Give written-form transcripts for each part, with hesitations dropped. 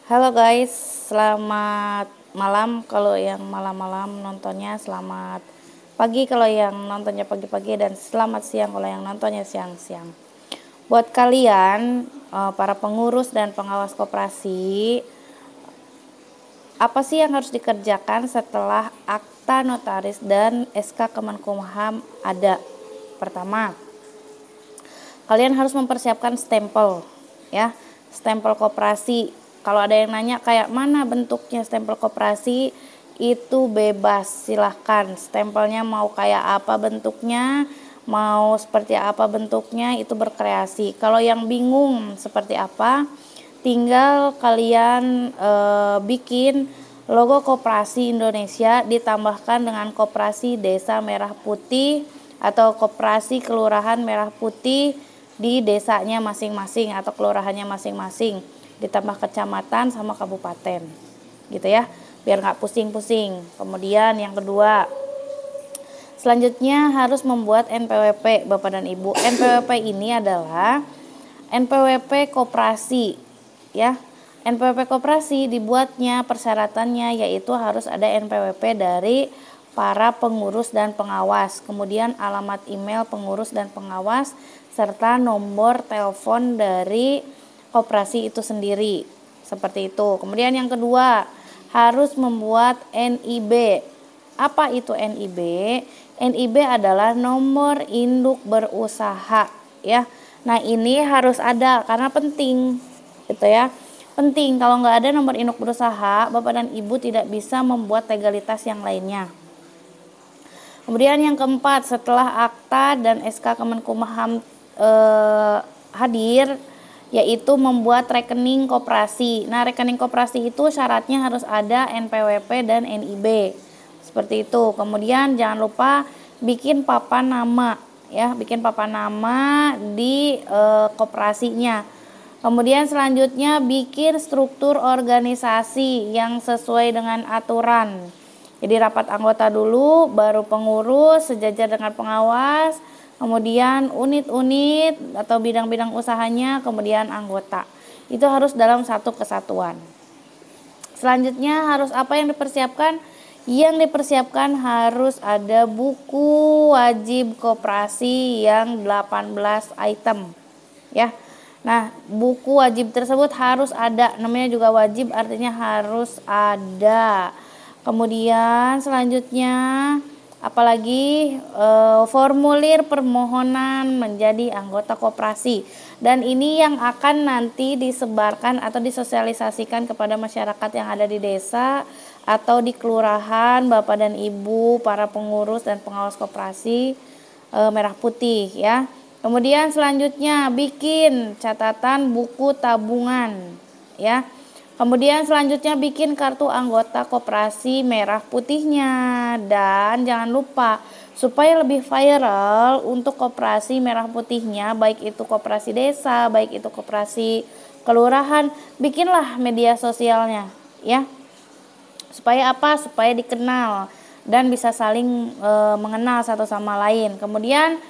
Halo guys, selamat malam kalau yang malam-malam nontonnya, selamat pagi kalau yang nontonnya pagi-pagi, dan selamat siang kalau yang nontonnya siang-siang. Buat kalian para pengurus dan pengawas koperasi, apa sih yang harus dikerjakan setelah akta notaris dan SK Kemenkumham ada? Pertama, kalian harus mempersiapkan stempel, ya, stempel koperasi. Kalau ada yang nanya kayak mana bentuknya stempel koperasi, itu bebas, silahkan. Stempelnya mau kayak apa bentuknya, mau seperti apa bentuknya, itu berkreasi. Kalau yang bingung seperti apa, tinggal kalian bikin logo Koperasi Indonesia ditambahkan dengan Koperasi Desa Merah Putih atau Koperasi Kelurahan Merah Putih di desanya masing-masing atau kelurahannya masing-masing, ditambah kecamatan sama kabupaten, gitu ya, biar nggak pusing-pusing. Kemudian yang kedua, selanjutnya harus membuat NPWP Bapak dan Ibu. NPWP ini adalah NPWP koperasi, ya. NPWP koperasi dibuatnya persyaratannya yaitu harus ada NPWP dari para pengurus dan pengawas, kemudian alamat email pengurus dan pengawas, serta nomor telepon dari koperasi itu sendiri, seperti itu. Kemudian yang kedua, harus membuat NIB. Apa itu NIB? NIB adalah nomor induk berusaha, ya. Nah, ini harus ada karena penting, gitu ya. Penting, kalau nggak ada nomor induk berusaha, Bapak dan Ibu tidak bisa membuat legalitas yang lainnya. Kemudian yang keempat, setelah akta dan SK Kemenkumham hadir, yaitu membuat rekening koperasi. Nah, rekening koperasi itu syaratnya harus ada NPWP dan NIB. Seperti itu. Kemudian jangan lupa bikin papan nama, ya, bikin papan nama di koperasinya. Kemudian selanjutnya bikin struktur organisasi yang sesuai dengan aturan. Jadi rapat anggota dulu, baru pengurus sejajar dengan pengawas, kemudian unit-unit atau bidang-bidang usahanya, kemudian anggota. Itu harus dalam satu kesatuan. Selanjutnya harus apa yang dipersiapkan? Yang dipersiapkan harus ada buku wajib koperasi yang 18 item, ya. Nah, buku wajib tersebut harus ada, namanya juga wajib artinya harus ada. Kemudian selanjutnya apalagi formulir permohonan menjadi anggota koperasi, dan ini yang akan nanti disebarkan atau disosialisasikan kepada masyarakat yang ada di desa atau di kelurahan, Bapak dan Ibu para pengurus dan pengawas koperasi Merah Putih, ya. Kemudian selanjutnya bikin catatan buku tabungan, ya. Kemudian selanjutnya bikin kartu anggota koperasi Merah Putihnya, dan jangan lupa supaya lebih viral untuk koperasi Merah Putihnya, baik itu koperasi desa, baik itu koperasi kelurahan, bikinlah media sosialnya, ya. Supaya apa? Supaya dikenal dan bisa saling mengenal satu sama lain. Kemudian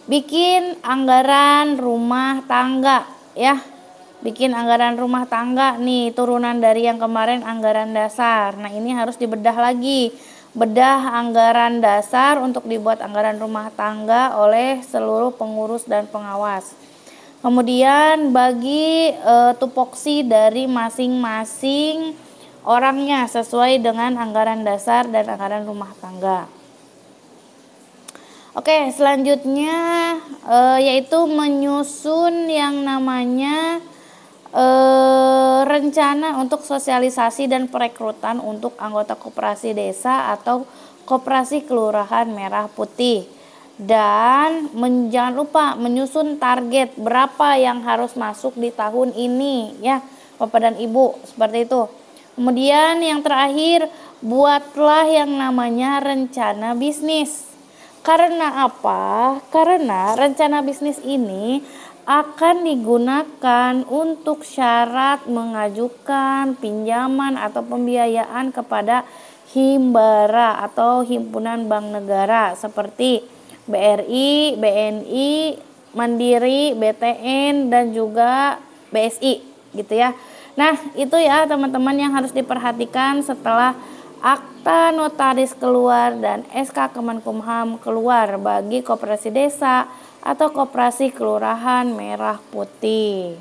bikin anggaran rumah tangga, ya. Bikin anggaran rumah tangga nih, turunan dari yang kemarin anggaran dasar. Nah, ini harus dibedah lagi. Bedah anggaran dasar untuk dibuat anggaran rumah tangga oleh seluruh pengurus dan pengawas. Kemudian bagi tupoksi dari masing-masing orangnya sesuai dengan anggaran dasar dan anggaran rumah tangga. Oke, selanjutnya yaitu menyusun yang namanya rencana untuk sosialisasi dan perekrutan untuk anggota koperasi desa atau koperasi kelurahan Merah Putih, dan jangan lupa menyusun target berapa yang harus masuk di tahun ini, ya Bapak dan Ibu, seperti itu. Kemudian yang terakhir, buatlah yang namanya rencana bisnis. Karena apa? Karena rencana bisnis ini akan digunakan untuk syarat mengajukan pinjaman atau pembiayaan kepada Himbara atau Himpunan Bank Negara seperti BRI, BNI, Mandiri, BTN, dan juga BSI, gitu ya. Nah, itu ya teman-teman yang harus diperhatikan setelah akta notaris keluar dan SK Kemenkumham keluar bagi koperasi desa atau koperasi kelurahan Merah Putih.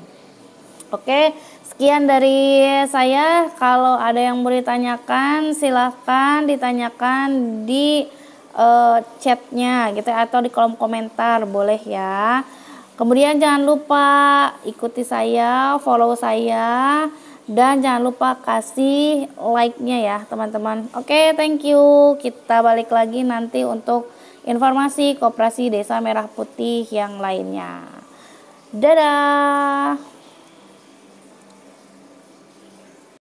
Oke, sekian dari saya. Kalau ada yang mau ditanyakan, silahkan ditanyakan di chatnya gitu atau di kolom komentar, boleh ya. Kemudian jangan lupa ikuti saya, follow saya, dan jangan lupa kasih like-nya ya teman-teman. Oke, thank you. Kita balik lagi nanti untuk informasi Koperasi Desa Merah Putih yang lainnya. Dadah.